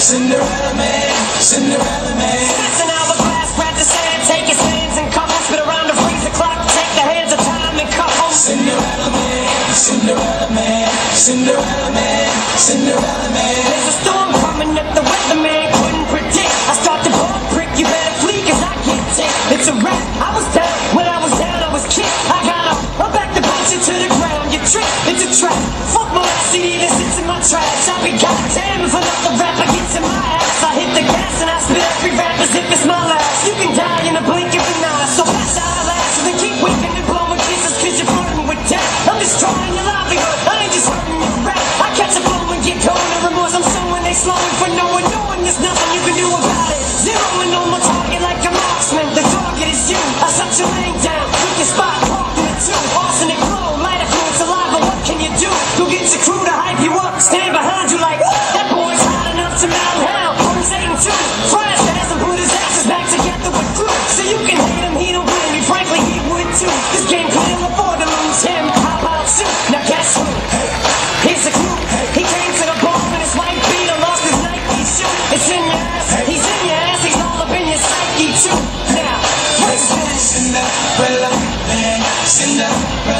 Cinderella man, Cinderella man. Passing hourglass, grab the sand, take his hands and couple, spit around the freeze the clock, take the hands of time and couple. Cinderella man, Cinderella man, Cinderella man, Cinderella man. There's a storm coming that the weatherman couldn't predict. I start to ball prick, you better flee cause I can't take. It's a wrap, I was down, when I was down I was kicked. I got up, I'm back to bounce you to the ground. You trick, it's a trap. Fuck my last CD that sits in my trash. I be goddamn if another rapper gets in my ass. I hit the gas and I spit every rap as if it's my last. You can die in a blink of an eye, so pass out of last. Then keep whipping and blowing kisses cause you're flirting with death. I'm destroying your livelihood, I ain't just hurting your rap. I catch a blow and get cold and remorse. I'm sewing, they slowing for no one, knowing there's nothing you can do about it. Zeroing on my target like a marksman. The target is you. I shut your lane down, pick your spot, walk in the two. Arsenic flow, light a fluid saliva, what can you do? Go get your crew to hype you up, stand behind you like that boy's hot enough to mount hell. Boys hating too. Flash hasn't put his asses back together with glue. So you can hate him, he don't blame me. Frankly, he would too. This game couldn't afford to lose him. Hop out soon. Now guess who? Here's the clue. He came to the bar in his white beater, lost his Nike shoe. It's in your ass. He's in your ass. He's all up in your psyche too. Now, what's that? Cinderella man, Cinderella